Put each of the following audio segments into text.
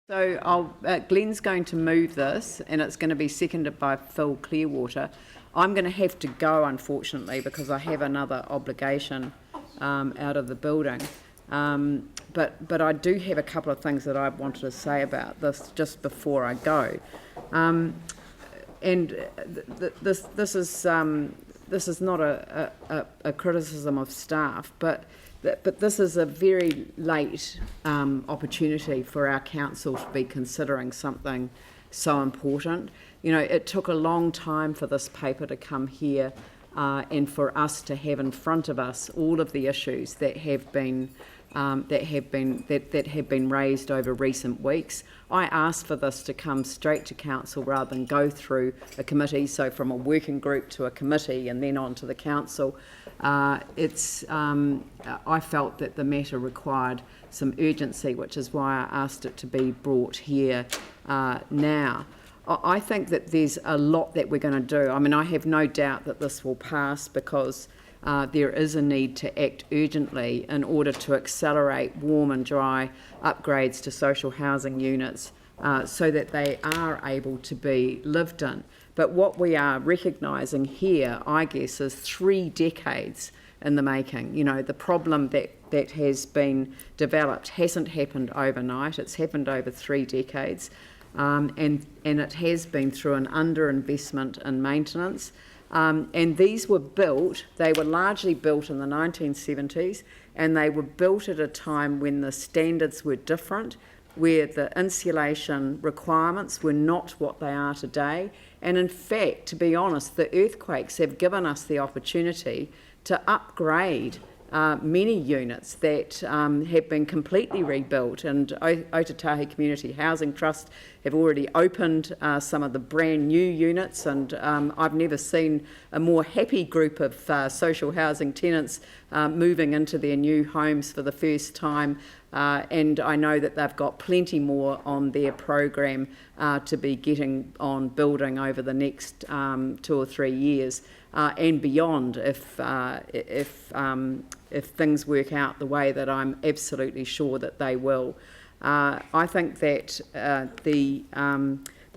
So Glenn's going to move this, and it's going to be seconded by Phil Clearwater. I'm going to have to go, unfortunately, because I have another obligation out of the building. But I do have a couple of things that I wanted to say about this just before I go. This is not a criticism of staff, but this is a very late opportunity for our council to be considering something so important. You know, it took a long time for this paper to come here and for us to have in front of us all of the issues that have been raised over recent weeks. I asked for this to come straight to council rather than go through a committee, so from a working group to a committee and then on to the council. I felt that the matter required some urgency, which is why I asked it to be brought here now. I think that there's a lot that we're going to do. I mean, I have no doubt that this will pass because there is a need to act urgently in order to accelerate warm and dry upgrades to social housing units so that they are able to be lived in. But what we are recognising here, I guess, is 3 decades in the making. You know, the problem that has been developed hasn't happened overnight. It's happened over 3 decades. And it has been through an underinvestment in maintenance. And these were built, they were largely built in the 1970s, and they were built at a time when the standards were different, where the insulation requirements were not what they are today. And in fact, to be honest, the earthquakes have given us the opportunity to upgrade many units that have been completely rebuilt, and Otatahi Community Housing Trust have already opened some of the brand new units, and I've never seen a more happy group of social housing tenants moving into their new homes for the first time, and I know that they've got plenty more on their program to be getting on building over the next 2 or 3 years and beyond if things work out the way that I'm absolutely sure that they will. I think that the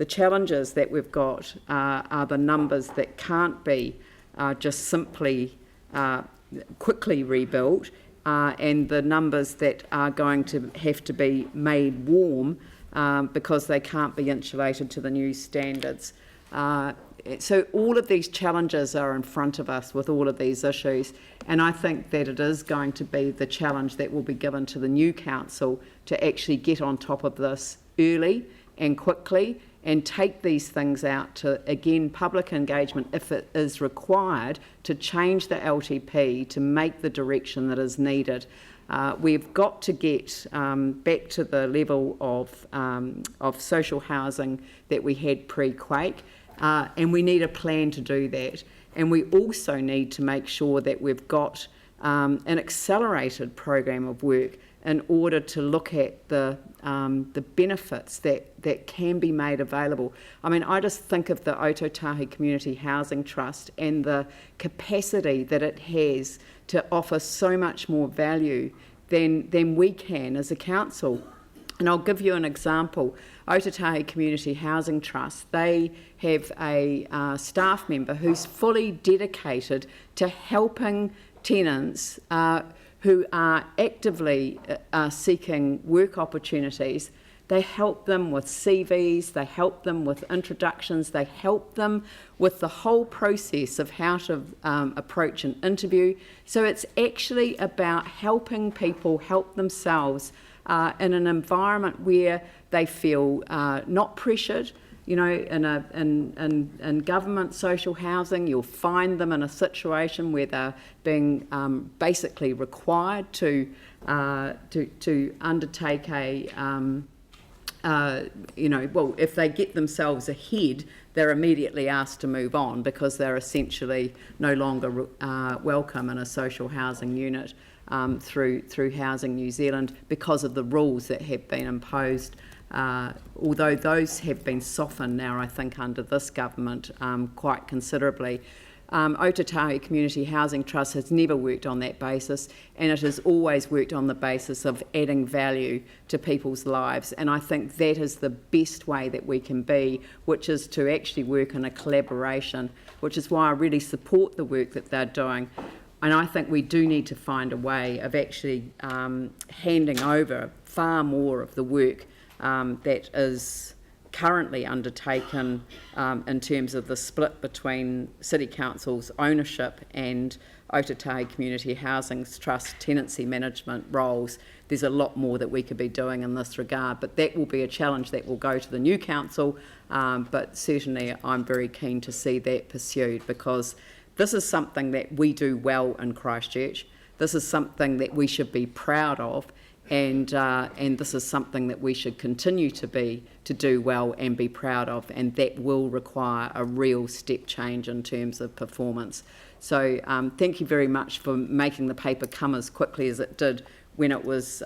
challenges that we've got are the numbers that can't be just simply quickly rebuilt, and the numbers that are going to have to be made warm because they can't be insulated to the new standards. So all of these challenges are in front of us with all of these issues, and I think that it is going to be the challenge that will be given to the new council to actually get on top of this early and quickly and take these things out to, again, public engagement if it is required to change the LTP to make the direction that is needed. We've got to get back to the level of social housing that we had pre-quake. And we need a plan to do that. And we also need to make sure that we've got an accelerated program of work in order to look at the benefits that can be made available. I mean, I just think of the Otatahi Community Housing Trust and the capacity that it has to offer so much more value than we can as a council. And I'll give you an example. Otatahi Community Housing Trust, they have a staff member who's fully dedicated to helping tenants who are actively seeking work opportunities. They help them with CVs, they help them with introductions, they help them with the whole process of how to approach an interview. So it's actually about helping people help themselves in an environment where they feel not pressured. You know, in government social housing, you'll find them in a situation where they're being basically required to undertake well, if they get themselves ahead, they're immediately asked to move on because they're essentially no longer welcome in a social housing unit through Housing New Zealand because of the rules that have been imposed. Although those have been softened now, I think, under this government quite considerably. Otatahi Community Housing Trust has never worked on that basis, and it has always worked on the basis of adding value to people's lives. And I think that is the best way that we can be, which is to actually work in a collaboration, which is why I really support the work that they're doing. And I think we do need to find a way of actually handing over far more of the work that is currently undertaken in terms of the split between City Council's ownership and Otatahi Community Housing Trust tenancy management roles. There's a lot more that we could be doing in this regard, but that will be a challenge that will go to the new council, but certainly I'm very keen to see that pursued, because this is something that we do well in Christchurch. This is something that we should be proud of, and this is something that we should continue to do well and be proud of, and that will require a real step change in terms of performance. So thank you very much for making the paper come as quickly as it did when it was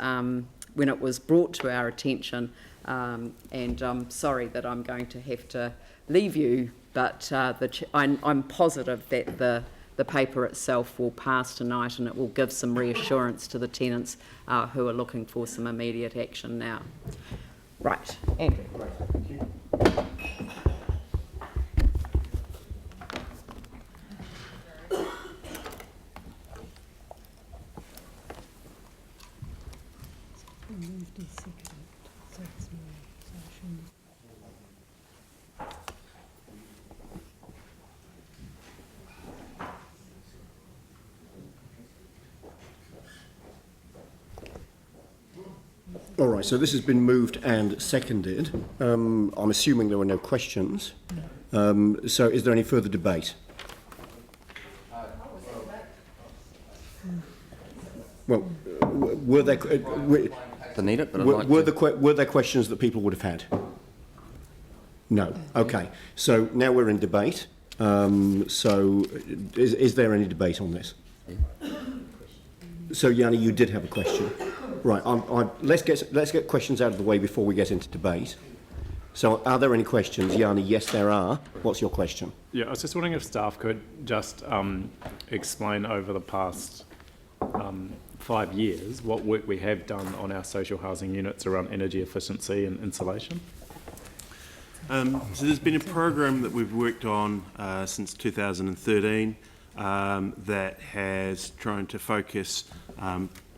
brought to our attention, and I'm sorry that I'm going to have to leave you, but I'm positive that the paper itself will pass tonight, and it will give some reassurance to the tenants who are looking for some immediate action now. Right, Andrew. Right, thank you. All right, so this has been moved and seconded. I'm assuming there were no questions. So is there any further debate? Well, were there questions that people would have had? No. Okay. So now we're in debate. So is there any debate on this? So Yanni, you did have a question. Right, let's get questions out of the way before we get into debate. So are there any questions? Yanni, yes there are. What's your question? Yeah, I was just wondering if staff could just explain over the past 5 years what work we have done on our social housing units around energy efficiency and insulation. So there's been a program that we've worked on since 2013 that has tried to focus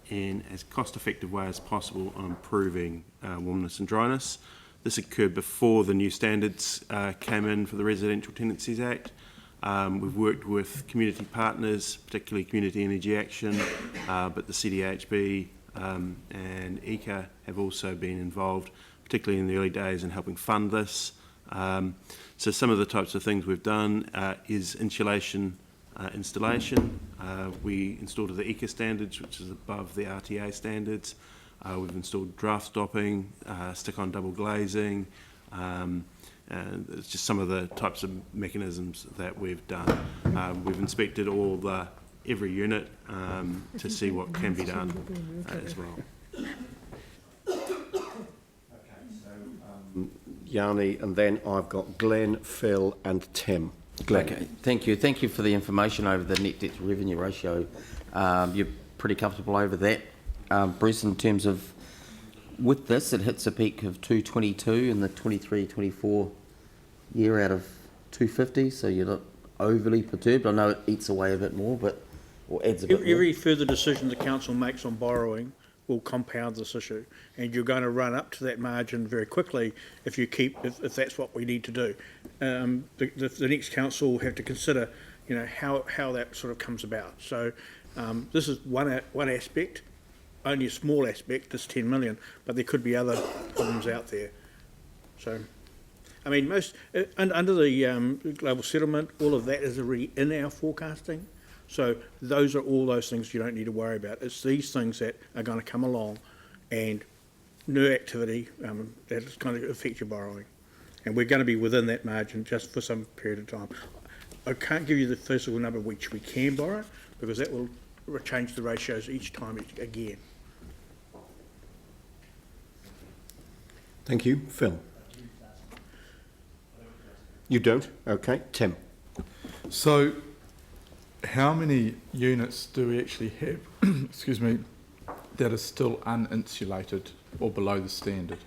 in as cost-effective way as possible on improving warmness and dryness. This occurred before the new standards came in for the Residential Tenancies Act. We've worked with community partners, particularly Community Energy Action, but the CDHB and ECA have also been involved, particularly in the early days, in helping fund this. So some of the types of things we've done is insulation installation. We installed the ECA standards, which is above the RTA standards. We've installed draft stopping, stick-on double glazing. It's just some of the types of mechanisms that we've done. We've inspected every unit to see what can be done as well. Yanni, and then I've got Glenn, Phil and Tim. Glenn. Okay, thank you. Thank you for the information over the net debt to revenue ratio. You're pretty comfortable over that. Bruce, in terms of, with this, it hits a peak of 222 in the 23-24 year out of 250, so you're not overly perturbed. I know it eats away a bit more, or adds a bit more. Every further decision the council makes on borrowing will compound this issue, and you're going to run up to that margin very quickly if that's what we need to do. The next council will have to consider, how that sort of comes about. So this is one aspect, only a small aspect, this 10 million, but there could be other problems out there. So, I mean, under the global settlement, all of that is already in our forecasting. So those are all those things you don't need to worry about. It's these things that are going to come along, and new activity that is going to affect your borrowing. And we're going to be within that margin just for some period of time. I can't give you the physical number which we can borrow, because that will change the ratios each time again. Thank you. Phil? You don't? Okay. Tim? So how many units do we actually have, excuse me, that are still uninsulated or below the standard?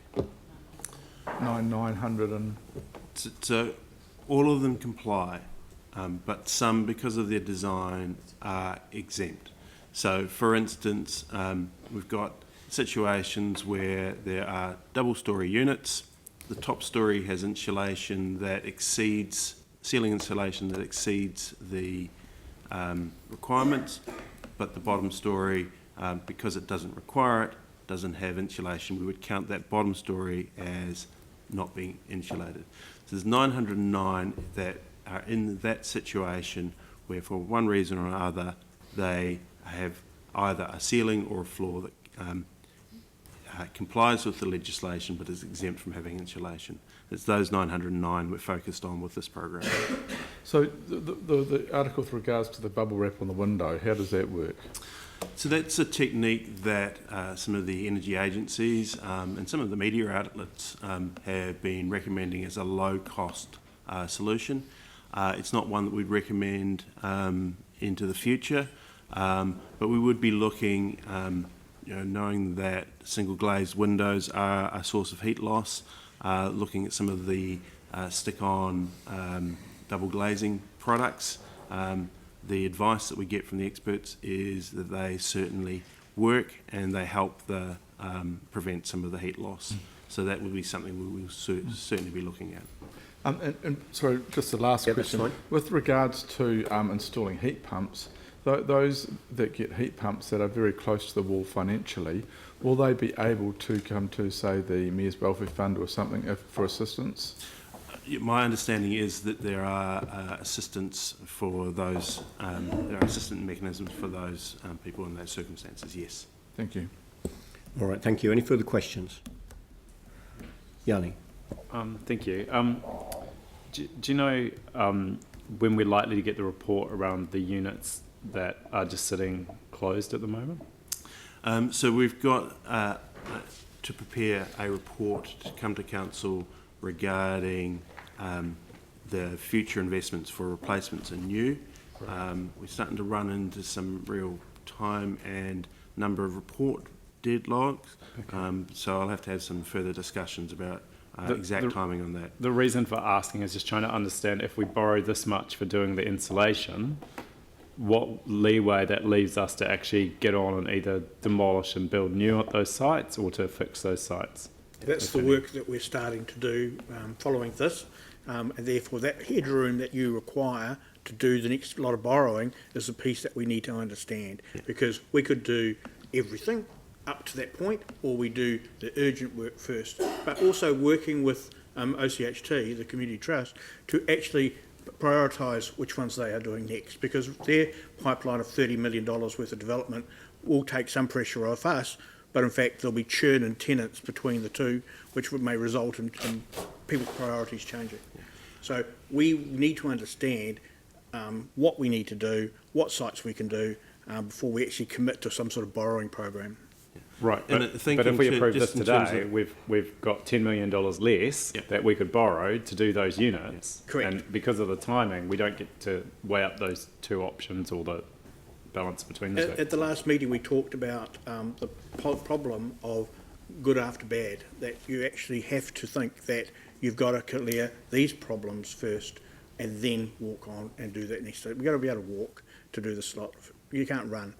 900 and... So all of them comply, but some, because of their design, are exempt. So, for instance, we've got situations where there are double-storey units. The top storey has insulation that exceeds, ceiling insulation that exceeds the requirements, but the bottom storey, because it doesn't require it, doesn't have insulation. We would count that bottom storey as not being insulated. So there's 909 that are in that situation where, for one reason or another, they have either a ceiling or a floor that complies with the legislation but is exempt from having insulation. It's those 909 we're focused on with this program. So the article with regards to the bubble wrap on the window, how does that work? So that's a technique that some of the energy agencies and some of the media outlets have been recommending as a low-cost solution. It's not one that we'd recommend into the future, but we would be looking, knowing that single glazed windows are a source of heat loss, looking at some of the stick-on double glazing products. The advice that we get from the experts is that they certainly work and they help prevent some of the heat loss. So that will be something we will certainly be looking at. And sorry, just the last question. That's fine. With regards to installing heat pumps, those that get heat pumps that are very close to the wall financially, will they be able to come to, say, the Mayor's Welfare Fund or something for assistance? My understanding is that there are assistance for those, there are assistance mechanisms for those people in those circumstances, yes. Thank you. All right, thank you. Any further questions? Yanni? Thank you. Do you know when we're likely to get the report around the units that are just sitting closed at the moment? So we've got to prepare a report to come to council regarding the future investments for replacements and new. We're starting to run into some real time and number of report deadlocks, so I'll have to have some further discussions about exact timing on that. The reason for asking is just trying to understand, if we borrow this much for doing the insulation, what leeway that leaves us to actually get on and either demolish and build new at those sites or to fix those sites. That's the work that we're starting to do following this, and therefore that headroom that you require to do the next lot of borrowing is the piece that we need to understand, because we could do everything up to that point, or we do the urgent work first, but also working with OCHT, the Community Trust, to actually prioritise which ones they are doing next, because their pipeline of $30 million worth of development will take some pressure off us, but in fact there'll be churn in tenants between the two, which may result in people's priorities changing. So we need to understand what we need to do, what sites we can do, before we actually commit to some sort of borrowing program. Right, And but if we approve this just in terms today, of- we've got $10 million less that we could borrow to do those units. Correct. And because of the timing, we don't get to weigh up those two options or the balance between the two. At the last meeting, we talked about the problem of good after bad, that you actually have to think that you've got to clear these problems first and then walk on and do that next. We've got to be able to walk to do this lot. You can't run.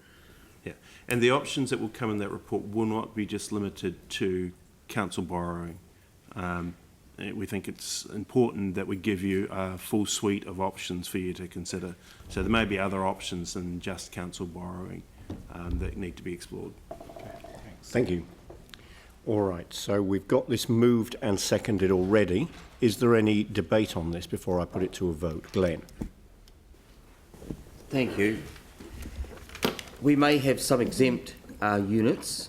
Yeah, and the options that will come in that report will not be just limited to council borrowing. We think it's important that we give you a full suite of options for you to consider. So there may be other options than just council borrowing that need to be explored. Thank you. All right, so we've got this moved and seconded already. Is there any debate on this before I put it to a vote? Glenn? Thank you. We may have some exempt units,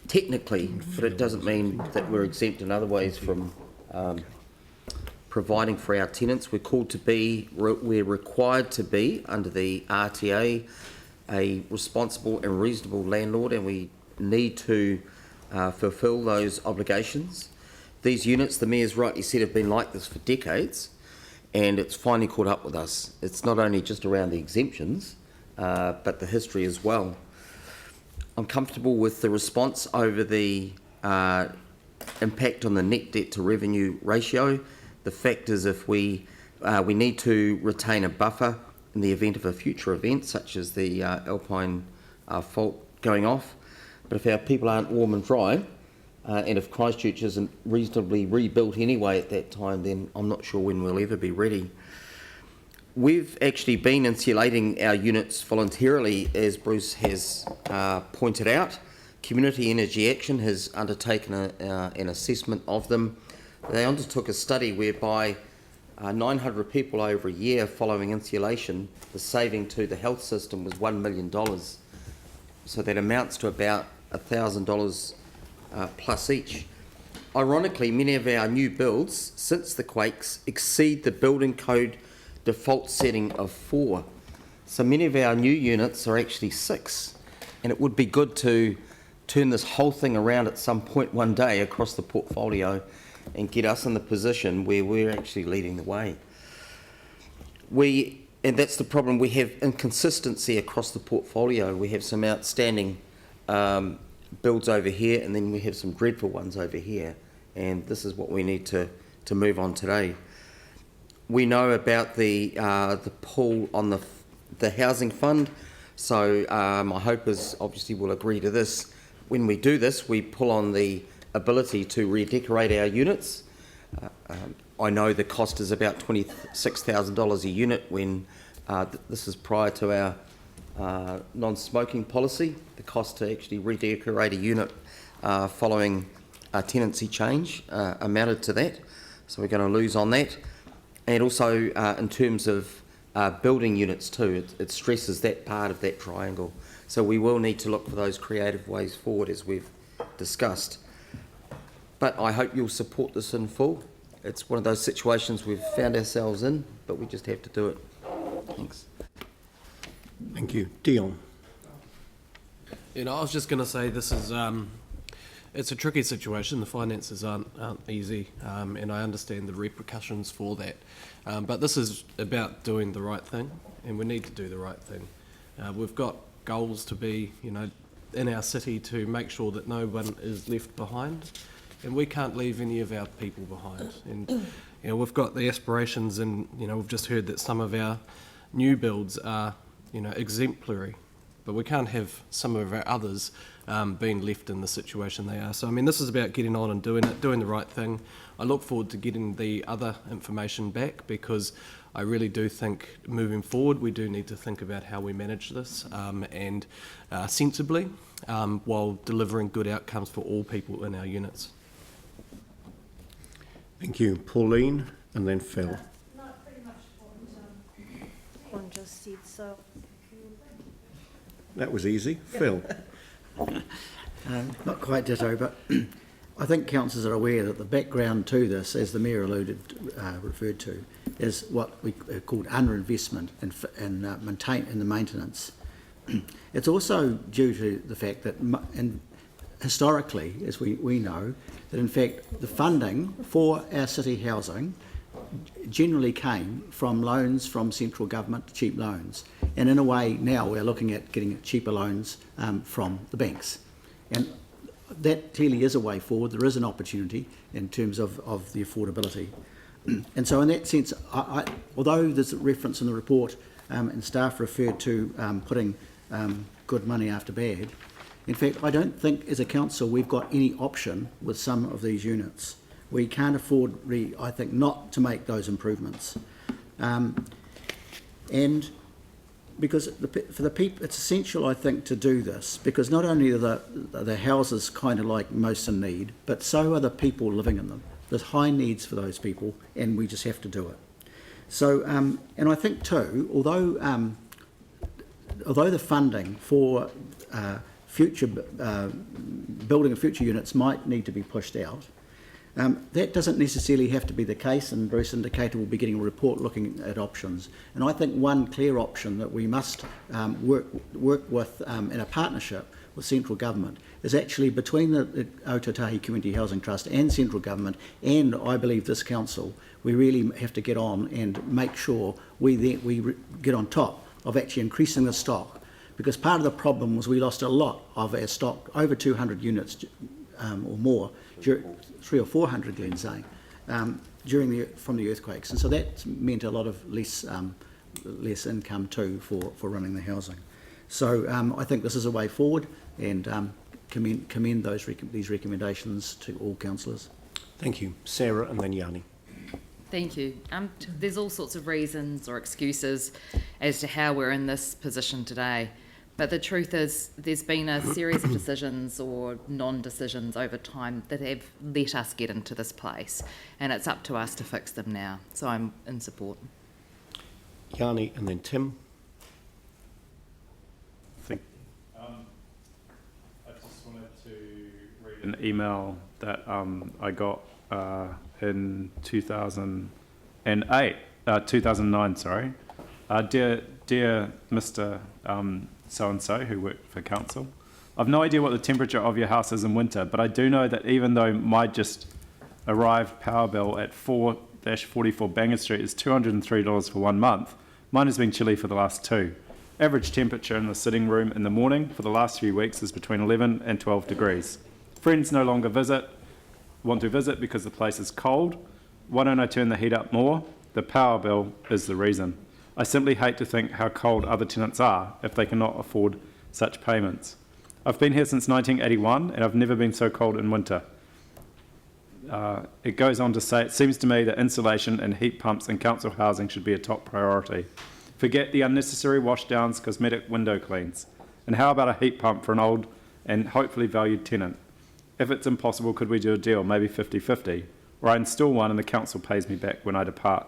technically, but it doesn't mean that we're exempt in other ways from providing for our tenants. We're called to be, we're required to be, under the RTA, a responsible and reasonable landlord, and we need to fulfil those obligations. These units, the Mayor's rightly said, have been like this for decades, and it's finally caught up with us. It's not only just around the exemptions, but the history as well. I'm comfortable with the response over the impact on the net debt to revenue ratio. The fact is, if we need to retain a buffer in the event of a future event, such as the Alpine fault going off. But if our people aren't warm and dry, and if Christchurch isn't reasonably rebuilt anyway at that time, then I'm not sure when we'll ever be ready. We've actually been insulating our units voluntarily, as Bruce has pointed out. Community Energy Action has undertaken an assessment of them. They undertook a study whereby 900 people over a year following insulation, the saving to the health system was $1 million. So that amounts to about $1,000 plus each. Ironically, many of our new builds since the quakes exceed the building code default setting of 4. So many of our new units are actually 6. And it would be good to turn this whole thing around at some point one day across the portfolio and get us in the position where we're actually leading the way. And that's the problem, we have inconsistency across the portfolio. We have some outstanding builds over here, and then we have some dreadful ones over here. And this is what we need to move on today. We know about the pull on the housing fund, so my hope is obviously we'll agree to this. When we do this, we pull on the ability to redecorate our units. I know the cost is about $26,000 a unit when this is prior to our non-smoking policy. The cost to actually redecorate a unit following a tenancy change amounted to that. So we're going to lose on that. And also in terms of building units too, it stresses that part of that triangle. So we will need to look for those creative ways forward as we've discussed. But I hope you'll support this in full. It's one of those situations we've found ourselves in, but we just have to do it. Thanks. Thank you. Dion. I was just going to say this is it's a tricky situation. The finances aren't easy, and I understand the repercussions for that. But this is about doing the right thing, and we need to do the right thing. We've got goals to be, in our city to make sure that no one is left behind, and we can't leave any of our people behind. And we've got the aspirations, and we've just heard that some of our new builds are, exemplary, but we can't have some of our others being left in the situation they are. So, this is about getting on and doing the right thing. I look forward to getting the other information back, because I really do think moving forward we do need to think about how we manage this and sensibly while delivering good outcomes for all people in our units. Thank you. Pauline and then Phil. No, pretty much what one just said, so... That was easy. Phil. Not quite ditto, but I think councillors are aware that the background to this, as the Mayor referred to, is what we called underinvestment in the maintenance. It's also due to the fact that, and historically, as we know, that in fact the funding for our city housing generally came from loans from central government, cheap loans. And in a way now we're looking at getting cheaper loans from the banks. And that clearly is a way forward. There is an opportunity in terms of the affordability. And so in that sense, although there's a reference in the report and staff referred to putting good money after bad, in fact, I don't think as a council we've got any option with some of these units. We can't afford, I think, not to make those improvements. And because for the people, it's essential, I think, to do this, because not only are the houses kind of like most in need, but so are the people living in them. There's high needs for those people, and we just have to do it. So, and I think too, although the funding for future building of future units might need to be pushed out, that doesn't necessarily have to be the case, and Bruce indicated we'll be getting a report looking at options. And I think one clear option that we must work with in a partnership with central government is actually between the Aotearoa Community Housing Trust and central government, and I believe this council, we really have to get on and make sure we get on top of actually increasing the stock, because part of the problem was we lost a lot of our stock, over 200 units or more, 300 or 400, Glenn's saying, from the earthquakes, and so that meant a lot of less income too for running the housing. So I think this is a way forward, and commend these recommendations to all councillors. Thank you. Sarah and then Yanni. Thank you. There's all sorts of reasons or excuses as to how we're in this position today. But the truth is, there's been a series of decisions or non-decisions over time that have let us get into this place, and it's up to us to fix them now. So I'm in support. Yanni and then Tim. I just wanted to read an email that I got in 2009, sorry. Dear Mr. So-and-so who worked for council, I've no idea what the temperature of your house is in winter, but I do know that even though my just arrived power bill at 4-44 Bangor Street is $203 for 1 month, mine has been chilly for the last 2. Average temperature in the sitting room in the morning for the last few weeks is between 11 and 12 degrees. Friends no longer want to visit because the place is cold. Why don't I turn the heat up more? The power bill is the reason. I simply hate to think how cold other tenants are if they cannot afford such payments. I've been here since 1981 and I've never been so cold in winter. It goes on to say, it seems to me that insulation and heat pumps in council housing should be a top priority. Forget the unnecessary washdowns, cosmetic window cleans. And how about a heat pump for an old and hopefully valued tenant? If it's impossible, could we do a deal, maybe 50-50? Or I install one and the council pays me back when I depart.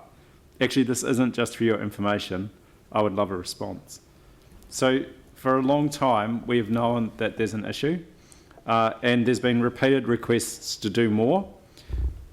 Actually, this isn't just for your information. I would love a response. So for a long time, we've known that there's an issue, and there's been repeated requests to do more.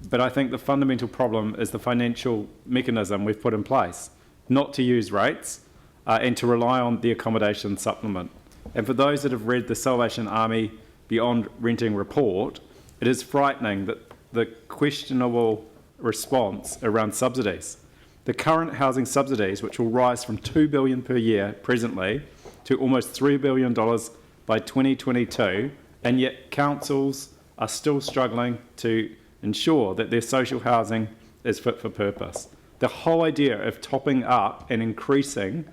But I think the fundamental problem is the financial mechanism we've put in place, not to use rates and to rely on the accommodation supplement. And for those that have read the Salvation Army Beyond Renting report, it is frightening that the questionable response around subsidies. The current housing subsidies, which will rise from $2 billion per year presently to almost $3 billion by 2022, and yet councils are still struggling to ensure that their social housing is fit for purpose. The whole idea of topping up and increasing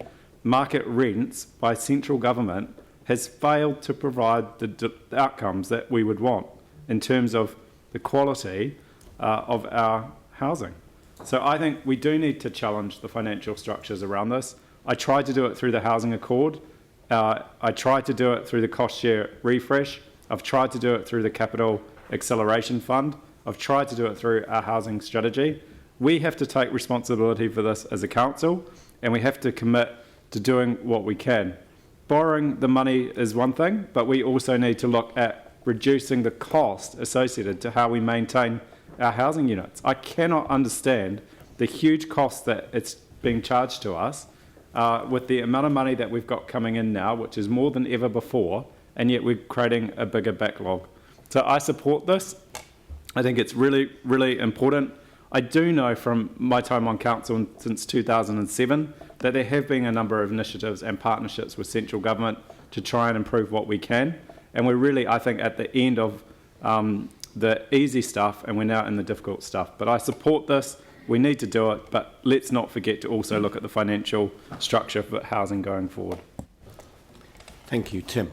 market rents by central government has failed to provide the outcomes that we would want in terms of the quality of our housing. So I think we do need to challenge the financial structures around this. I tried to do it through the Housing Accord. I tried to do it through the cost share refresh. I've tried to do it through the Capital Acceleration Fund. I've tried to do it through our housing strategy. We have to take responsibility for this as a council, and we have to commit to doing what we can. Borrowing the money is one thing, but we also need to look at reducing the cost associated to how we maintain our housing units. I cannot understand the huge cost that it's being charged to us with the amount of money that we've got coming in now, which is more than ever before, and yet we're creating a bigger backlog. So I support this. I think it's really, really important. I do know from my time on council since 2007 that there have been a number of initiatives and partnerships with central government to try and improve what we can. And we're really, I think, at the end of the easy stuff, and we're now in the difficult stuff. But I support this. We need to do it, but let's not forget to also look at the financial structure for housing going forward. Thank you. Tim.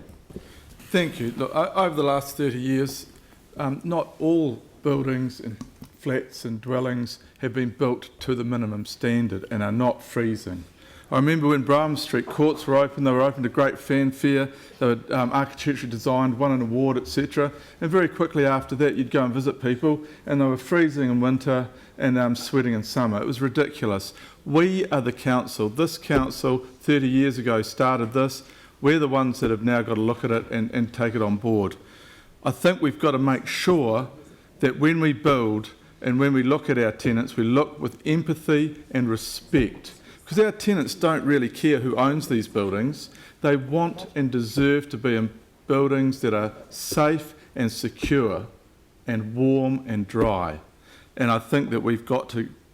Thank you. Look, over the last 30 years, not all buildings and flats and dwellings have been built to the minimum standard and are not freezing. I remember when Braham Street courts were open, they were open to great fanfare, they were architecturally designed, won an award, etc. And very quickly after that, you'd go and visit people and they were freezing in winter and sweating in summer. It was ridiculous. We are the council. This council 30 years ago started this. We're the ones that have now got to look at it and take it on board. I think we've got to make sure that when we build and when we look at our tenants, we look with empathy and respect. Because our tenants don't really care who owns these buildings. They want and deserve to be buildings that are safe and secure and warm and dry. And I think that we've got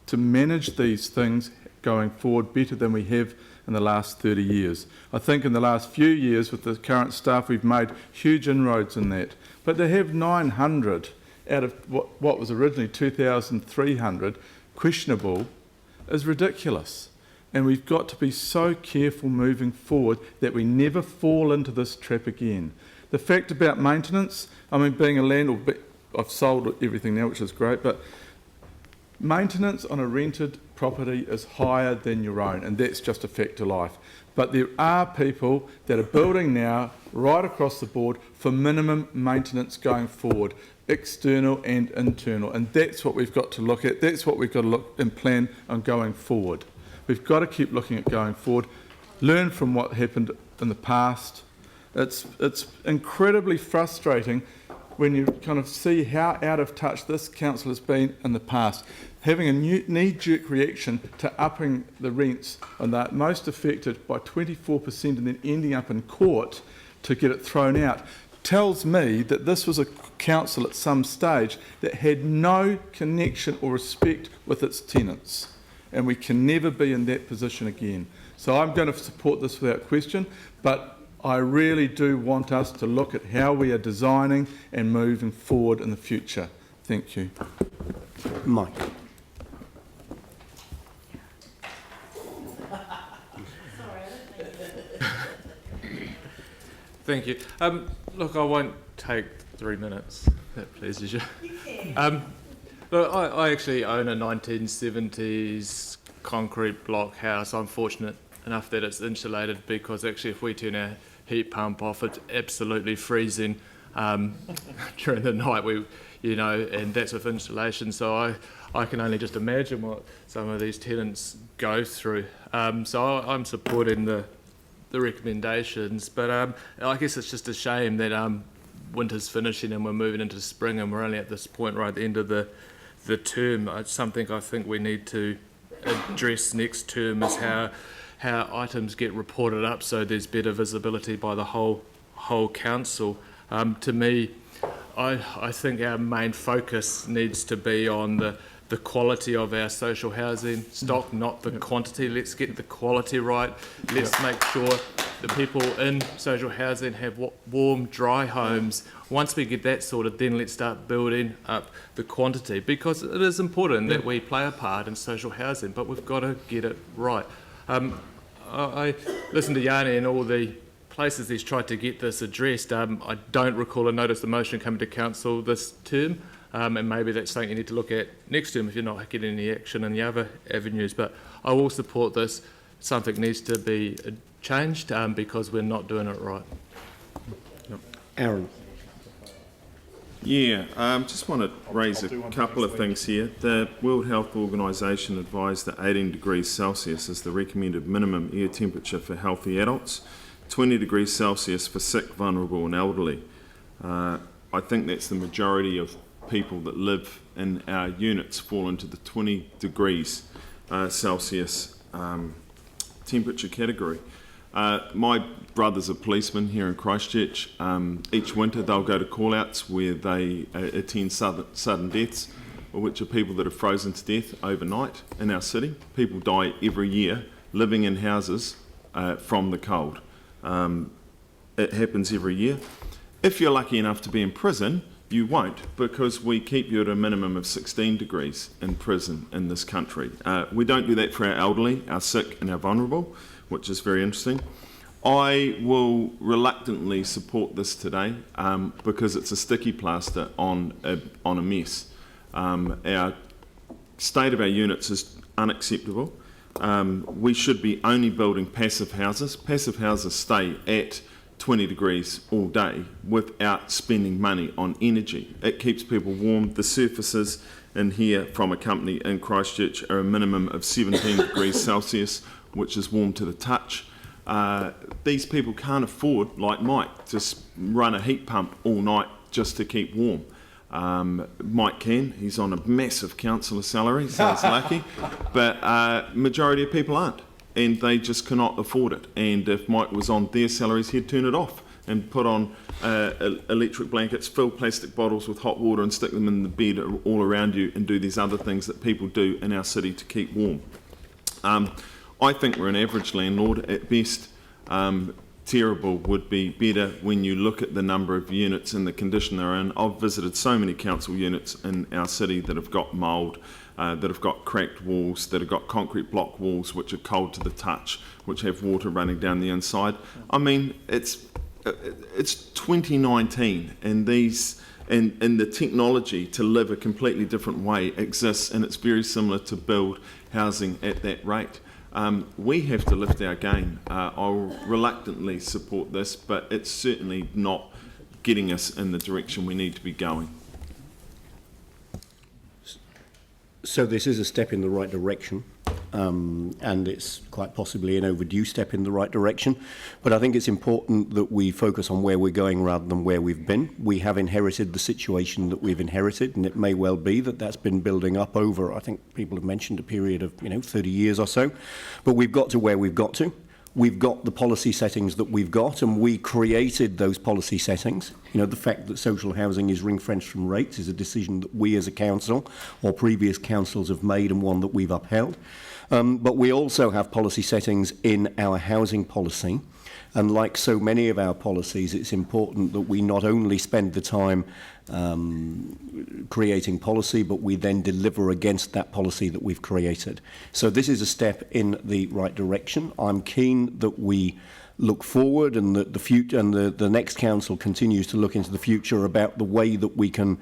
to manage these things going forward better than we have in the last 30 years. I think in the last few years with the current staff we've made huge inroads in that. But to have 900 out of what was originally 2,300 questionable is ridiculous. And we've got to be so careful moving forward that we never fall into this trap again. The fact about maintenance, I mean, being a landlord, I've sold everything now, which is great, but maintenance on a rented property is higher than your own, and that's just a fact of life. But there are people that are building now right across the board for minimum maintenance going forward, external and internal, and that's what we've got to look at. That's what we've got to look and plan on going forward. We've got to keep looking at going forward, learn from what happened in the past. It's incredibly frustrating when you kind of see how out of touch this council has been in the past, having a knee-jerk reaction to upping the rents on the most affected by 24% and then ending up in court to get it thrown out, tells me that this was a council at some stage that had no connection or respect with its tenants. And we can never be in that position again. So I'm going to support this without question, but I really do want us to look at how we are designing and moving forward in the future. Thank you. Mike. Thank you. Look, I won't take 3 minutes. That pleases you. Look, I actually own a 1970s concrete block house. I'm fortunate enough that it's insulated because actually if we turn our heat pump off, it's absolutely freezing during the night. And that's with insulation. So I can only just imagine what some of these tenants go through. So I'm supporting the recommendations, but I guess it's just a shame that winter's finishing and we're moving into spring and we're only at this point right at the end of the term. It's something I think we need to address next term is how items get reported up so there's better visibility by the whole council. To me, I think our main focus needs to be on the quality of our social housing stock, not the quantity. Let's get the quality right. Let's make sure the people in social housing have warm, dry homes. Once we get that sorted, then let's start building up the quantity, because it is important that we play a part in social housing, but we've got to get it right. I listened to Yanni and all the places he's tried to get this addressed. I don't recall a notice of motion coming to council this term. And maybe that's something you need to look at next term if you're not getting any action in the other avenues. But I will support this. Something needs to be changed because we're not doing it right. Aaron. Yeah, just want to raise a couple of things here. The World Health Organisation advised that 18 degrees Celsius is the recommended minimum air temperature for healthy adults, 20 degrees Celsius for sick, vulnerable and elderly. I think that's the majority of people that live in our units fall into the 20 degrees Celsius temperature category. My brother's a policeman here in Christchurch. Each winter they'll go to call-outs where they attend sudden deaths, which are people that are frozen to death overnight in our city. People die every year living in houses from the cold. It happens every year. If you're lucky enough to be in prison, you won't, because we keep you at a minimum of 16 degrees in prison in this country. We don't do that for our elderly, our sick and our vulnerable, which is very interesting. I will reluctantly support this today because it's a sticky plaster on a mess. Our state of our units is unacceptable. We should be only building passive houses. Passive houses stay at 20 degrees all day without spending money on energy. It keeps people warm. The surfaces in here from a company in Christchurch are a minimum of 17 degrees Celsius, which is warm to the touch. These people can't afford, like Mike, to run a heat pump all night just to keep warm. Mike can. He's on a massive councillor salary, so he's lucky. But majority of people aren't. And they just cannot afford it. And if Mike was on their salaries, he'd turn it off and put on electric blankets, fill plastic bottles with hot water and stick them in the bed all around you, and do these other things that people do in our city to keep warm. I think we're an average landlord at best. Terrible would be better when you look at the number of units and the condition they're in. I've visited so many council units in our city that have got mould, that have got cracked walls, that have got concrete block walls which are cold to the touch, which have water running down the inside. I mean, it's 2019 and and the technology to live a completely different way exists, and it's very similar to build housing at that rate. We have to lift our game. I'll reluctantly support this, but it's certainly not getting us in the direction we need to be going. So this is a step in the right direction, and it's quite possibly an overdue step in the right direction. But I think it's important that we focus on where we're going rather than where we've been. We have inherited the situation that we've inherited, and it may well be that that's been building up over, I think people have mentioned, a period of 30 years or so. But we've got to where we've got to. We've got the policy settings that we've got, and we created those policy settings. The fact that social housing is ring-fenced from rates is a decision that we as a council or previous councils have made, and one that we've upheld. But we also have policy settings in our housing policy. And like so many of our policies, it's important that we not only spend the time creating policy, but we then deliver against that policy that we've created. So this is a step in the right direction. I'm keen that we look forward, and that the future and the next council continues to look into the future about the way that we can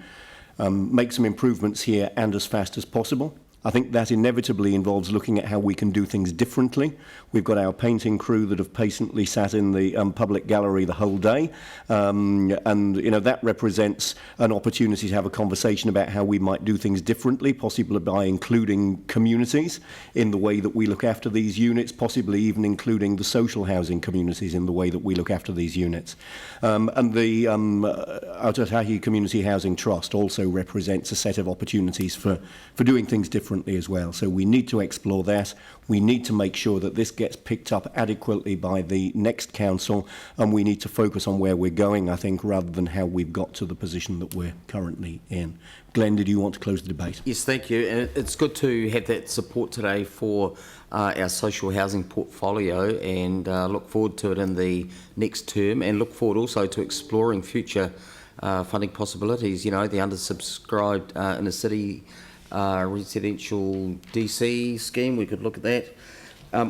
make some improvements here, and as fast as possible. I think that inevitably involves looking at how we can do things differently. We've got our painting crew that have patiently sat in the public gallery the whole day, and that represents an opportunity to have a conversation about how we might do things differently, possibly by including communities in the way that we look after these units, possibly even including the social housing communities in the way that we look after these units. And the Aotearoa Community Housing Trust also represents a set of opportunities for doing things differently as well. So we need to explore that. We need to make sure that this gets picked up adequately by the next council, and we need to focus on where we're going, I think, rather than how we've got to the position that we're currently in. Glenn, did you want to close the debate? Yes, thank you. And it's good to have that support today for our social housing portfolio, and look forward to it in the next term, and look forward also to exploring future funding possibilities. The undersubscribed inner city residential DC scheme, we could look at that.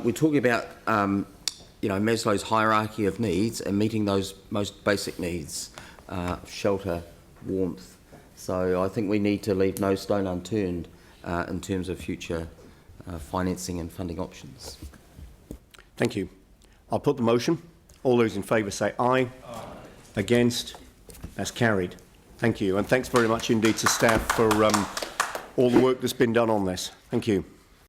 We're talking about Maslow's hierarchy of needs and meeting those most basic needs, shelter, warmth. So I think we need to leave no stone unturned in terms of future financing and funding options. Thank you. I'll put the motion. All those in favour say aye. Aye. Against? That's carried. Thank you. And thanks very much indeed to staff for all the work that's been done on this. Thank you.